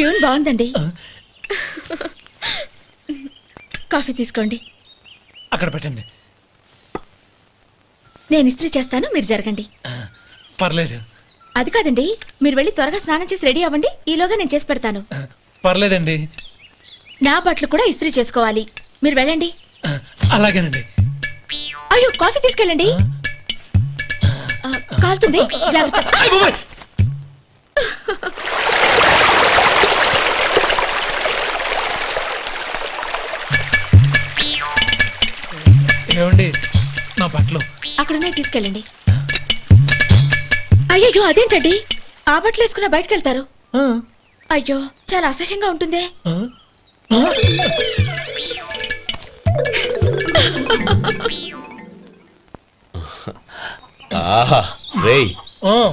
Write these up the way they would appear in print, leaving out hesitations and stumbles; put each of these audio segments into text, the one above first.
Tune బాగుందండి. Coffee తీసుకోండి. అక్కడ పెట్టండి. నేను ఇస్త్రీ చేస్తాను, మీరు జరగండి. పర్లేదు. అది కాదండి, మీరు వెళ్ళి త్వరగా స్నానం చేసి రెడీ అవ్వండి. ఈలోగా నేను చేసి పెడతాను. పర్లేదండి. నా బట్టలు కూడా ఇస్త్రీ చేసుకోవాలి. మీరు వెళ్ళండి. అలాగేనండి. అయ్యో, కాఫీ తీసుకెళ్ళండి. కాలుతుంది, జాగ్రత్త. ఏమండి, నా బట్టలు అక్కడనే తీసుకెళ్ళండి. అయ్యో, అదేంటండి, ఆ బట్టలు వేసుకున్న బయటకు వెళ్తారు? అయ్యో, చాలా అసహ్యంగా ఉంటుందే. ఆహా రేయ్,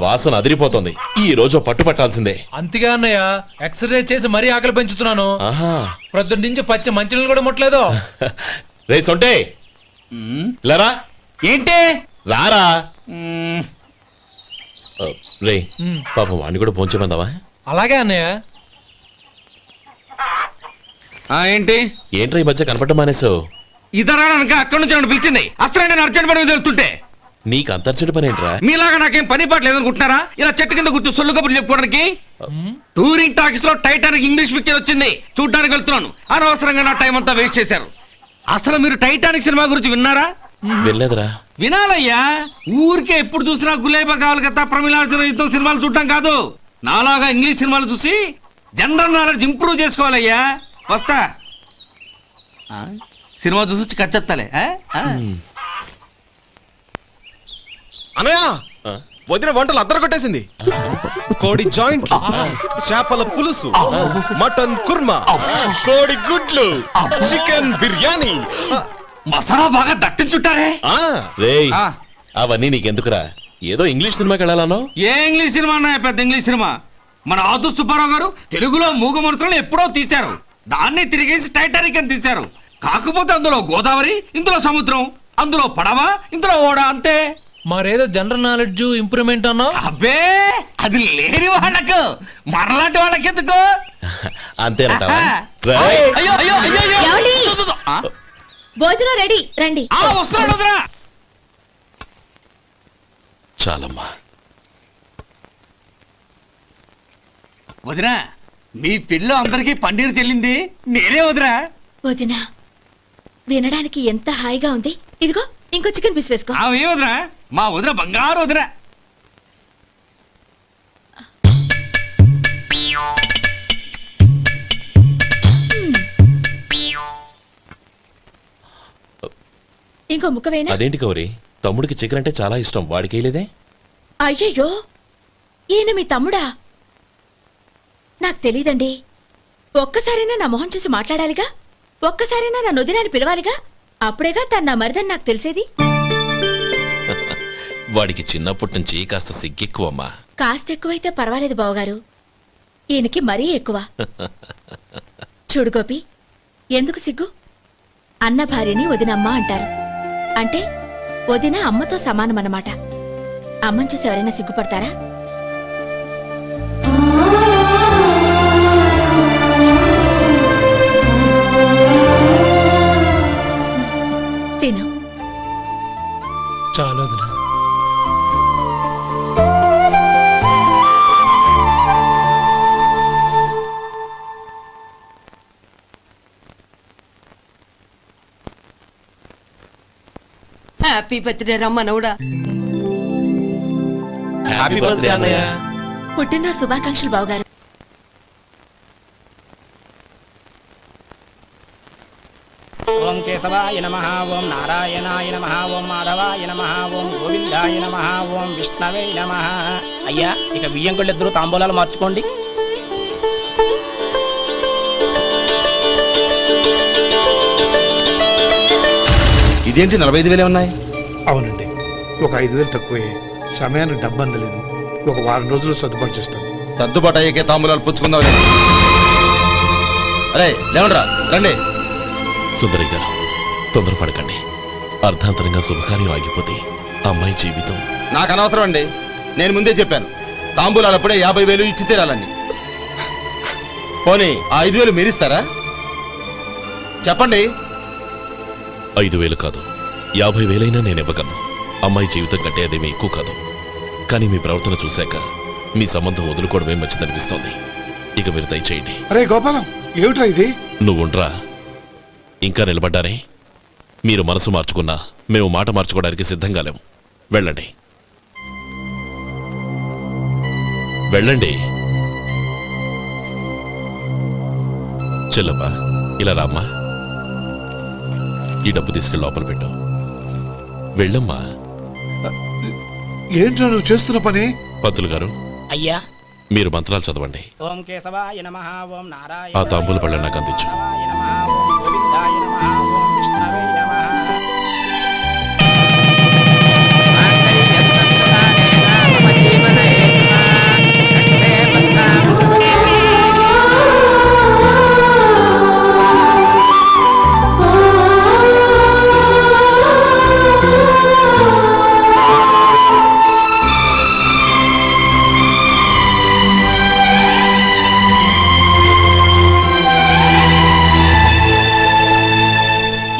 వాసన అదిరిపోతుంది. ఈ రోజు పట్టు పట్టాల్సిందే. అంతగా అన్నయ్య, ఎక్సర్సైజ్ చేసి మరీ ఆకలి పెంచుతున్నాను. ప్రొద్దున నుంచి పచ్చి మంచినీళ్ళు కూడా ముట్టలేదు. రే సొంటే, లరా. ఏంటి రారా. రే పాపం వాణ్ణి కూడా పోంచేమందావా? అలాగే అన్నయ్య. ఏంటి ఏంట్రా ఈ మధ్య కనపడడం మానేసావు? ఇద్దరు అక్కడి నుంచి నన్ను పిలిచింది. అసలు నేను అర్జెంట్ పని మీద వెళ్తుంటే నీకు అంతర్చడి పని ఏంట్రా? మీలాగా నాకేం పని పాట లేదనుకుంటున్నారా? ఇలా చెట్టు కింద కూర్చో సొల్లు కబుర్లు చెప్పుకోవడానికి. టూరింగ్ టాకీస్ లో టైటానిక్ ఇంగ్లీష్ పిక్చర్ వచ్చింది, చూడ్డానికి వెళ్తున్నాను. అనవసరంగా నా టైం అంతా వేస్ట్ చేశారు. అసలు మీరు టైటానిక్ సినిమా గురించి విన్నారా? వెళ్ళలేదురా. వినాలయ్యా. ఊరికే ఎప్పుడు చూసినా గులేబా కావాలి కదా, ప్రమిళార్జున యుద్ధం సినిమాలు చూడటం కాదు. నాలాగా ఇంగ్లీష్ సినిమాలు చూసి జనరల్ నాలెడ్జ్ ఇంప్రూవ్ చేసుకోవాలయ్యా. వస్తా. సినిమా చూసి వచ్చి కచ్చెత్తాలే. అనయ్య, వదిన వంటలు అద్దరు కొట్టేసింది. కోడి జాయింట్, చేపల పులుసు, మటన్ కుర్మా, కోడి గుడ్లు, చికెన్ బిర్యానీ, మసాలా బాగా దట్టించుంటారే. రేయ్, అవన్నీ నీకెందుకురా? ఏదో ఇంగ్లీష్ సినిమాకి వెళ్ళాలనో. ఏ ఇంగ్లీష్ సినిమా అన్నా? పెద్ద ఇంగ్లీష్ సినిమా. మన ఆదు సుబ్బారావు గారు తెలుగులో మూగ మనుషులను ఎప్పుడో తీశారు. దాన్ని తిరిగేసి టైటానిక్ అని తీశారు. కాకపోతే అందులో గోదావరి, ఇందులో సముద్రం, అందులో పడవ, ఇందులో ఓడ, అంతే. మరేదో జనరల్ నాలెడ్జ్ ఇంప్రూవ్మెంట్ అన్నా? అబ్బే, అది లేని వాళ్ళకు, మరలాంటి వాళ్ళకి ఎందుకు? అంతేనంటావా? అయ్యో అయ్యో అయ్యో ఏమండి? భోజనం రెడీ, రండి. వస్తున్నాడు వదరా. చాలమ్మా. వదినా, మీ పిల్ల అందరికీ పన్నీరు చెల్లింది నేనే వదినా. వదినా, వినడానికి ఎంత హాయిగా ఉంది. ఇదిగో ఇంకో చికెన్ పీస్ వేసుకో. ఏ వదినా, మా వదిన బంగారు వదినా. ఇంకో ముక్క వేయనా? అదేంటి గౌరీ, తమ్ముడికి చికెన్ అంటే చాలా ఇష్టం, వాడికి వేయలేదే? అయ్యయ్యో, ఈయన మీ తమ్ముడా? నాకు తెలీదండి. ఒక్కసారైనా నా మొహం చూసి మాట్లాడాలిగా, ఒక్కసారైనా నా నొదినాన్ని పిలవాలిగా, అప్పుడేగా తన నా మరిదని నాకు తెలిసేది. వాడికి చిన్నప్పటి నుంచి కాస్త సిగ్గెక్కువమ్మా. కాస్త ఎక్కువైతే పర్వాలేదు బావగారు, ఈయనకి మరీ ఎక్కువ. చూడు గోపి, ఎందుకు సిగ్గు? అన్న భార్యని వదినమ్మ అంటారు. అంటే వదిన అమ్మతో సమానమన్నమాట. అమ్మని చూసి ఎవరైనా సిగ్గుపడతారా? తిను. చాలు వదినా. హ్యాపీ బర్త్డే రమ్మనవుడా. హ్యాపీ బర్త్డే అన్నయ్య. పుట్టిన శుభాకాంక్షలు బావగారు. ఓం కేశవాయ నమః, ఓం నారాయణాయ నమః, ఓం మాధవాయ నమః, ఓం గోవిందాయ నమః, ఓం విష్ణవే నమః. అయ్యా, ఇక బియ్యం కొళ్ళిద్దరూ తాంబూలాలు మార్చుకోండి. ఇదేంటి 45,000 ఉన్నాయి? అవునండి, ఒక 5,000 తక్కువే. సమయానికి డబ్బు అందలేదు. ఒక వారం రోజులు సర్దుబాటు చేస్తాను. సర్దుబాటు అయ్యే తాంబూలాలు పుచ్చుకుందాం. అరే లేవండ్రా, రండి. సుందరి గారు, తొందరపడకండి. అర్ధాంతరంగా శుభకార్యం ఆగిపోతే అమ్మాయి జీవితం. నాకు అనవసరం అండి, నేను ముందే చెప్పాను. తాంబూలాలప్పుడే 50,000 ఇచ్చి తీరాలండి. పోనీ ఆ 5,000 మీరిస్తారా? చెప్పండి. 5,000 కాదు, 50,000 నేను ఇవ్వగలను. అమ్మాయి జీవితం కంటే అదేమీ ఎక్కువ కాదు. కానీ మీ ప్రవర్తన చూశాక మీ సంబంధం వదులుకోవడమే మంచిదనిపిస్తోంది. ఇక మీరు దయచేయండి. అరే గోపాలం, ఏమిట్రా ఇది? నువ్వుండ్రా, ఇంకా నిలబడ్డారే. మీరు మనసు మార్చుకున్నా మేము మాట మార్చుకోవడానికి సిద్ధంగా లేము. వెళ్ళండి, వెళ్ళండి. చెల్లమ్మా, ఇలా రామ్మా. ఈ డబ్బు తీసుకెళ్ళి లోపల పెట్టు. వెళ్ళమ్మా. ఏంట్రా నువ్వు చేస్తున్న పని? పంతులు గారు, అయ్యా. మీరు మంత్రాలు చదవండి. ఓం కేశవాయ నమః ఓం నారాయణ ఆ తాంబూల పళ్ళ నాకు అందించు. ఓం గోవిందాయ నమః ఓం విష్ణవే నమః.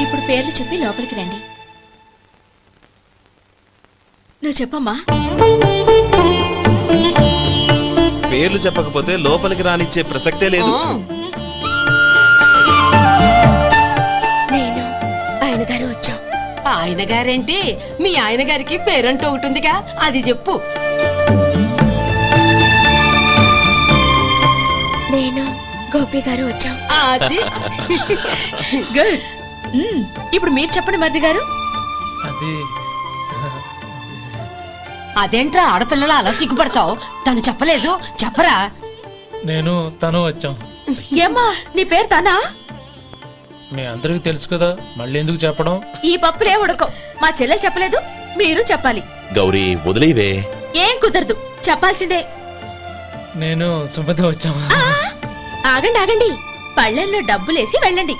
ఇప్పుడు పేర్లు చెప్పి లోపలికి రండి. నువ్వు చెప్పమ్మా. పేర్లు చెప్పకపోతే లోపలికి రానిచ్చే ప్రసక్తే లేదు. నేను ఆయన గారు వచ్చాం. ఆయన గారేంటి, మీ ఆయన గారికి పేరంటూ ఒకటిగా, అది చెప్పు. నేను గోపి గారు వచ్చాం. అది గుడ్. ఇప్పుడు మీరు చెప్పండి మరిది గారు. అది అదేంట్రా ఆడపిల్లలు అలా సిగ్గుపడతావు? తను చెప్పలేదు, చెప్పరా. నేను తను వచ్చాం. ఏమ్మా నీ పేరు తానా? మీ అందరికీ తెలుసు కదా, మళ్ళీ ఎందుకు చెప్పడం? ఈ పప్పులే ఉడకం. మా చెల్లెలు చెప్పలేదు, మీరు చెప్పాలి. గౌరీ, వదిలేవే. ఏం కుదరదు, చెప్పాల్సిందే. నేను సుమతి వచ్చాం. ఆ, ఆగండి ఆగండి, పళ్ళెల్లో డబ్బులేసి వెళ్ళండి.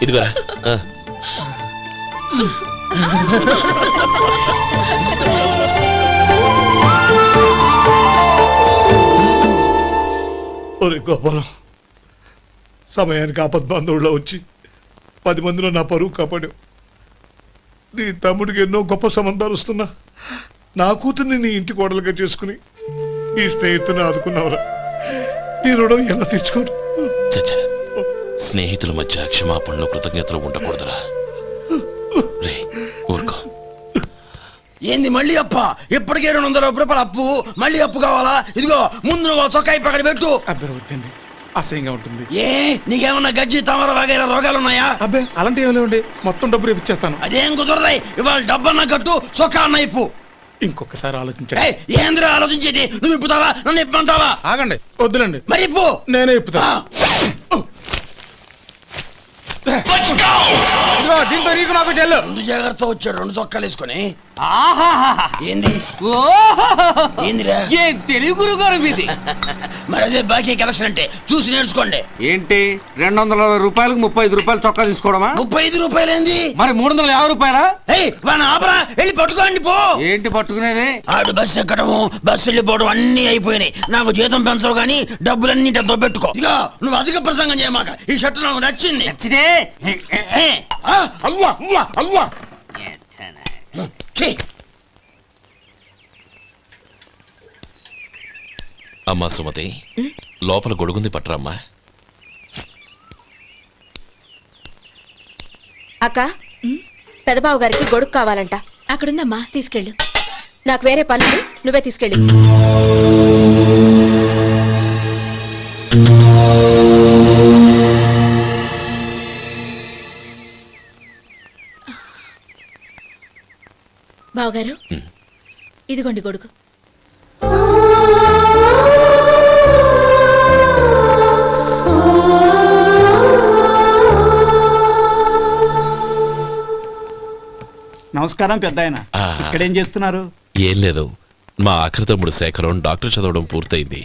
ఇదిగోరా. ఒరే గోపాలం, సమయానికి ఆపద్బాంధవుల్లో వచ్చి 10 మందిలో నా పరువు కాపాడావు. నీ తమ్ముడికి ఎన్నో గొప్ప సంబంధాలు వస్తున్నా నా కూతుర్ని నీ ఇంటి కోడలుగా చేసుకుని ఈ స్నేహితుని ఆదుకున్నావురా. నీ రుణం ఎలా తీర్చుకోరు? చచ్చ, స్నేహితుల మధ్య క్షమాపణలు కృతజ్ఞతలు ఉండకూడదురా. రే ఊరుకో. ఏంది మళ్ళీ అప్ప? ఇప్పటికే 200 రూపాయలు అప్పు, మళ్ళీ అప్పు కావాలా? ఇదిగో ముందు నువ్వు చొక్కాయి పక్కన పెట్టు. అబ్బే వద్దండి, అసహ్యంగా ఉంటుంది. ఏ నీకేమన్నా గజ్జి తమర వగైరా రోగాలున్నాయా? అబ్బే అలాంటి ఏమి లేవండి, మొత్తం డబ్బు రేపు ఇచ్చేస్తాను. అదేం కుదరదాయి. ఇవాళ డబ్బన్నా కట్టు, చొక్కా అన్న ఇప్పు. ఇంకొకసారి ఆలోచించండి. ఏయ్, ఏందిరా ఆలోచించేది? నువ్వు ఇప్పుతావా, నన్ను ఇప్పమంటావా? ఆగండి, వద్దులండి, మరి ఇప్పు. నేనే ఇప్పుతా. దీంతో నీకు నాకు చెల్లు. ముందు జాగ్రత్త వచ్చాడు, 2 చొక్కాలు వేసుకొని. ఆహాహాహా. ఏంది ఓహోహోహో. ఏందిరా? ఏం తెలుగు గురుగారు మీది. మరి అదే బాకీ కలెక్షన్ అంటే, చూసి నేర్చుకోండి. ఏంటి 260 రూపాయలకు 35 రూపాయలు చొక్కా తీసుకోవడమా? 35 రూపాయలు ఏంది? మరి 350 రూపాయలా? ఏయ్ వాడిని ఆపరా, వెళ్ళి పట్టుకోండి పో. ఏంటి పట్టుకునేది? ఆడు బస్సు ఎక్కడము, బస్సు వెళ్ళిపోవడం అన్ని అయిపోయినాయి. నాకు జీతం పెంచవు గానీ డబ్బులన్నీ దొబ్బెట్టుకో. ఇక నువ్వు అధిక ప్రసంగం చేయమాక. ఈ షర్ట్ నాకు నచ్చింది. నచ్చితే అవ్వా అవ్వా అవ్వా. ఛీ. అమ్మా సుమతి, లోపల గొడుగుంది పట్టరమ్మా. అక్క, పెదబాబు గారికి గొడుగు కావాలంట. అక్కడుందమ్మా, తీసుకెళ్ళు. నాకు వేరే పనులు, నువ్వే తీసుకెళ్ళు. బావగారు, ఇదిగోండి గొడుగు. నమస్కారం పెద్దాయన. ఆ. ఇక్కడేం చేస్తున్నారు? ఏం లేదు, మా ఆఖరి తమ్ముడు శేఖరం డాక్టర్ చదవడం పూర్తయింది.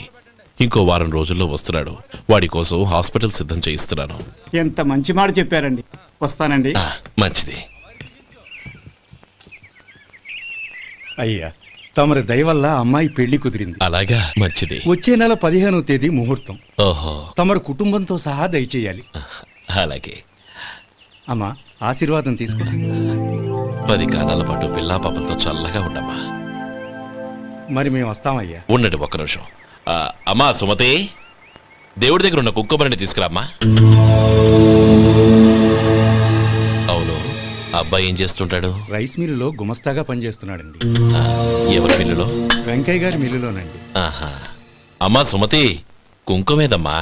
ఇంకో వారం రోజుల్లో వస్తున్నాడు. వాడి కోసం హాస్పిటల్ సిద్ధం చేయిస్తున్నాను. ఎంత మంచి మాట చెప్పారండి. వస్తానండి. మంచిది. అయ్యా, తమరి దయ వల్ల అమ్మాయి పెళ్లి కుదిరింది. అలాగా, మంచిది. వచ్చే నెల 15వ తేదీ ముహూర్తం. ఓహో, తమరు కుటుంబంతో సహా దయచేయాలి. అలాగే. అమ్మా, ఆశీర్వాదం తీసుకురా. 10 కాలాల పాటు పిల్లా పాపలతో చల్లగా ఉండమ్మా. మరి మేము వస్తామయ్యా. ఉండండి ఒక్క నిమిషం. అమ్మా సుమతి, దేవుడి దగ్గర ఉన్న కుక్కమరిని తీసుకురామ్మా. అవును, అబ్బాయి ఏం చేస్తుంటాడు? రైస్ మిల్లులో గుమస్తాగా పనిచేస్తున్నాడండి. ఎవరి మిల్లులో? వెంకయ్య గారి మిల్లులోనండి. ఆహా. అమ్మా సుమతి, కుంకుమేదమ్మా?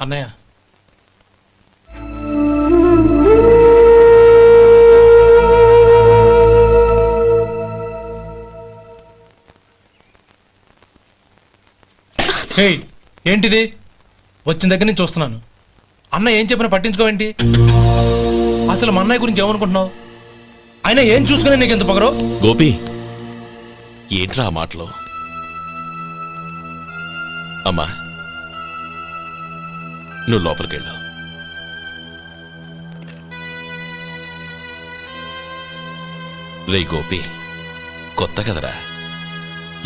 అన్నయ్య, హేయ్, ఏంటిది? వచ్చిన దగ్గర నుంచి చూస్తున్నాను. అన్న ఏం చెప్పినా పట్టించుకోవేంటి? అసలు మా అన్నయ్య గురించి ఏమనుకుంటున్నావు? ఆయన ఏం చూసుకునే నీకు ఎంత పొగరు? గోపి, ఏంట్రా ఆ మాటలు? అమ్మా, నువ్వు లోపలికెళ్ళు. రే గోపి, కొత్త కదరా,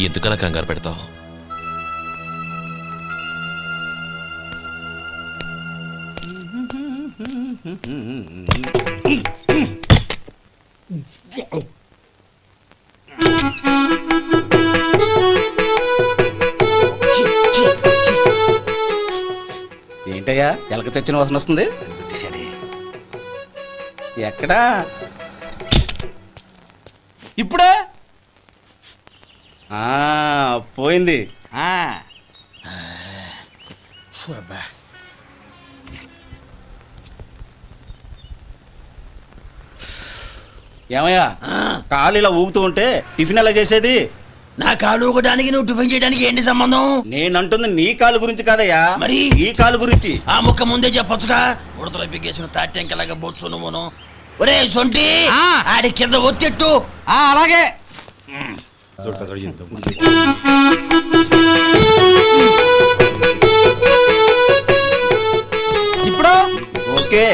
ఎందుకలా కంగారు పెడతావు? ఏంటయ్యా ఎలక తెచ్చిన వాసన వస్తుంది? ఎక్కడా? ఇప్పుడే పోయింది. ఏమయ్యా, కాలు ఇలా ఊగుతూ ఉంటే టిఫిన్ ఎలా చేసేది? నా కాలు ఊగడానికి నువ్వు టిఫిన్ చేయడానికి ఏంటి సంబంధం? నేనంటుంది నీ కాలు గురించి కాదయ్యా, మరి ఈ కాలు గురించి. ఆ ముక్క ముందే చెప్పొచ్చుగా. ఉడతలో పిగేసిన తాట్యంకలాగా బొచ్చు నువ్వును. ఒరే సొంటి, ఆడి కింద ఒత్తెట్టు. అలాగే. ఇప్పుడు ఓకే.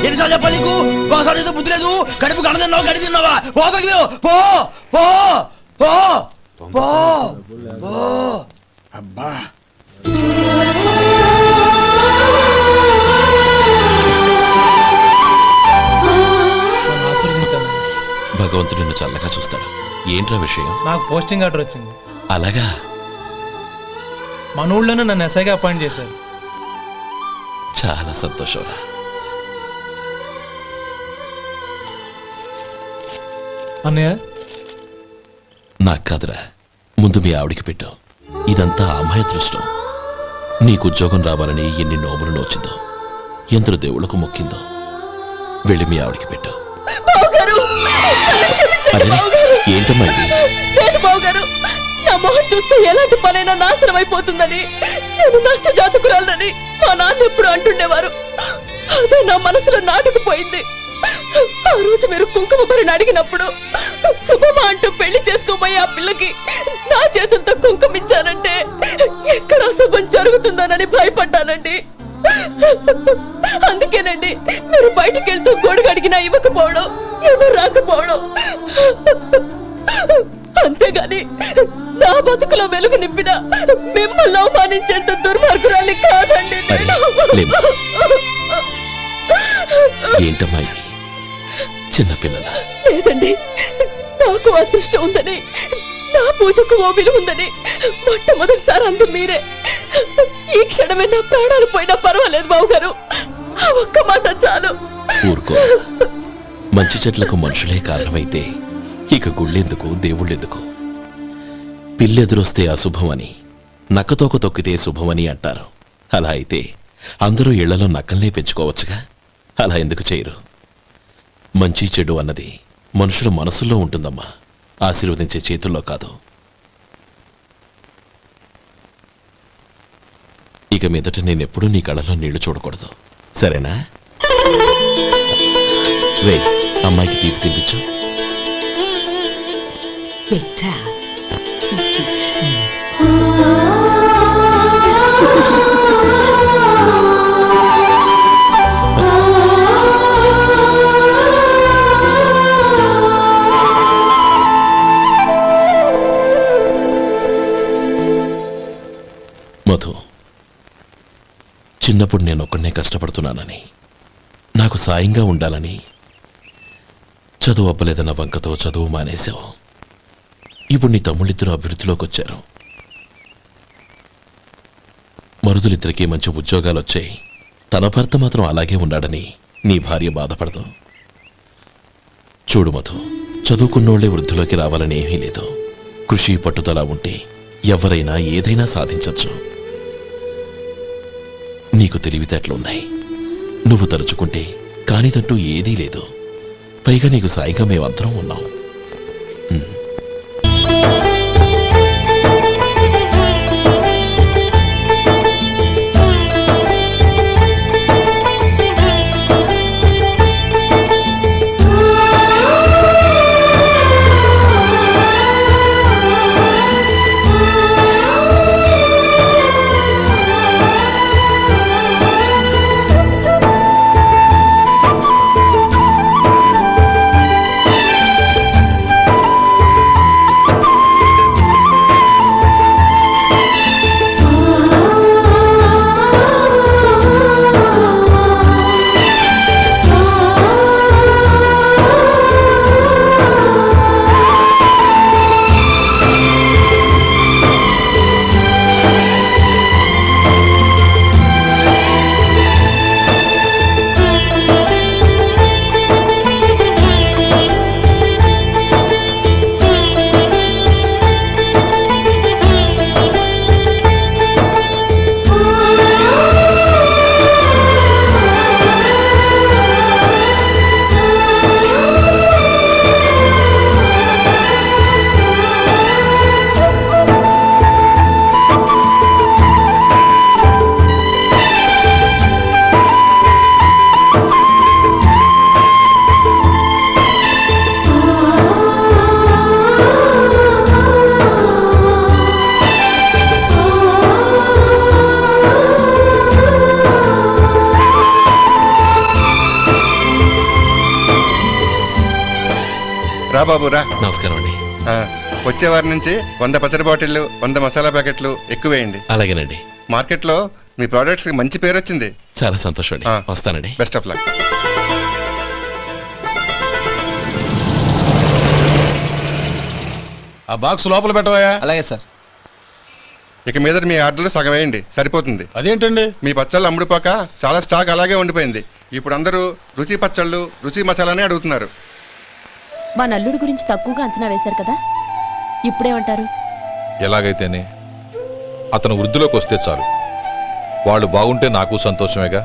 ఎన్నిసార్లు చెప్పాలి నీకు? ఒకసారి ఏదో బుద్ధి లేదు. కడుపు గడ తిన్నావా, గడి తిన్నావా? పో పో పో పో పో పో. అబ్బా, నన్ను ఆశీర్వదించాను. భగవంతుడు నిన్ను చల్లగా చూస్తాడు. ఏంట్రా విషయం? నాకు పోస్టింగ్ ఆర్డర్ వచ్చింది. అలాగా? మన ఊళ్ళోనే నన్ను ఎస్ఐగా అపాయింట్ చేశారు. చాలా సంతోషంరా. అన్నయ్య, నాకు కాదురా, ముందు మీ ఆవిడికి పెట్టావు. ఇదంతా అమ్మాయి అదృష్టం. నీకు ఉద్యోగం రావాలని ఎన్ని నోములు నోచిందో, ఎందరు దేవుళ్లకు మొక్కిందో. వెళ్ళి మీ ఆవిడికి పెట్టావు. ఏంటమ్మా ఇది? నా మొహం చూస్తే ఎలాంటి పనైనా నాశనం అయిపోతుందని, నేను నష్ట జాతకురాలని మా నాన్న ఎప్పుడు అంటుండేవారు. అదే నా మనసులో నాటుకుపోయింది. ఆ రోజు మీరు కుంకుమ భరిని అడిగినప్పుడు శుభమా అంటూ పెళ్లి చేసుకోబోయే ఆ పిల్లకి నా చేతులతో కుంకుమ ఇచ్చానంటే ఎక్కడ శుభం జరుగుతుందోనని భయపడ్డానండి. అందుకేనండి మీరు బయటికి వెళ్తూ గొడుగు అడిగినా ఇవ్వకపోవడం, ఎదురు రాకపోవడం. అంతేగాని నా బతుకులో వెలుగు నింపిన మిమ్మల్ని అవమానించేంత దుర్మార్గురాలి కాదండి. ఏంటమ్మా ఇది? చిన్నపిల్లల లేదండి, నాకు అదృష్టం ఉందని, నా పూజకు ఓ విలువ ఉందని మొట్టమొదటిసారి అందు మీరే. ఈ క్షణమే నా ప్రాణాలు పోయినా పర్వాలేదు బావగారు. ఆ ఒక్క మాట చాలు. ఊరుకో. మంచి చెట్లకు మనుషులే కారణమైతే ఇక గుళ్ళెందుకు, దేవుళ్ళెందుకు? పిల్లెదురొస్తే అశుభం అని, నక్కతోక తొక్కితే శుభమని అంటారు. అలా అయితే అందరూ ఇళ్లలో నక్కల్నే పెంచుకోవచ్చుగా. అలా ఎందుకు చేయరు? మంచి చెడు అన్నది మనుషుల మనసుల్లో ఉంటుందమ్మా, ఆశీర్వదించే చేతుల్లో కాదు. ఇక మీదట నేనెప్పుడూ నీ కళ్ళలో నీళ్లు చూడకూడదు, సరేనా? రే, అమ్మాయికి తీపి తినిపించు. బిడ్డ చిన్నప్పుడు నేను ఒక్కడనే కష్టపడుతున్నానని, నాకు సాయంగా ఉండాలని చదువు అవ్వలేదన్న వంకతో చదువు మానేశావు. ఇప్పుడు నీ తమ్ముళ్ళిద్దరూ అభివృద్ధిలోకి వచ్చారు. మరుదులిద్దరికీ మంచి ఉద్యోగాలు వచ్చాయి. తన భర్త మాత్రం అలాగే ఉన్నాడని నీ భార్య బాధపడదు. చూడు మధు, చదువుకున్నోళ్లే వృద్ధిలోకి రావాలని ఏమీ లేదు. కృషి పట్టుదల ఉంటే ఎవరైనా ఏదైనా సాధించొచ్చు. నీకు తెలివితేటలున్నాయి. నువ్వు తలుచుకుంటే కానిదంటూ ఏదీ లేదు. పైగా నీకు సాయిగా మేమందరం ఉన్నాం. రా బాబు రా. నమస్కారం అండి. వచ్చే వారి నుంచి 100 పచ్చడి బాటిళ్లు 100 మసాలా ప్యాకెట్లు ఎక్కువేయండి. అలాగేనండి. మార్కెట్లో మీ ప్రోడక్ట్స్ మంచి పేరు వచ్చింది. చాలా సంతోషం అండి. వస్తానండి. Best of luck. ఆ బాక్స్ లోపల పెట్టవా? అలాగే సార్. ఇక మీద మీ ఆర్డర్లు సగం వేయండి, సరిపోతుంది. అదేంటండి? మీ పచ్చళ్ళు అమ్ముడుపోక చాలా స్టాక్ అలాగే ఉండిపోయింది. ఇప్పుడు అందరూ రుచి పచ్చళ్ళు రుచి మసాలానే అడుగుతున్నారు. మా నల్లుడి గురించి తక్కువగా అంచనా వేశారు కదా, ఇప్పుడేమంటారు? ఎలాగైతేనే అతను వృద్ధిలోకి వస్తే చాలు. వాళ్ళు బాగుంటే నాకు సంతోషమేగా.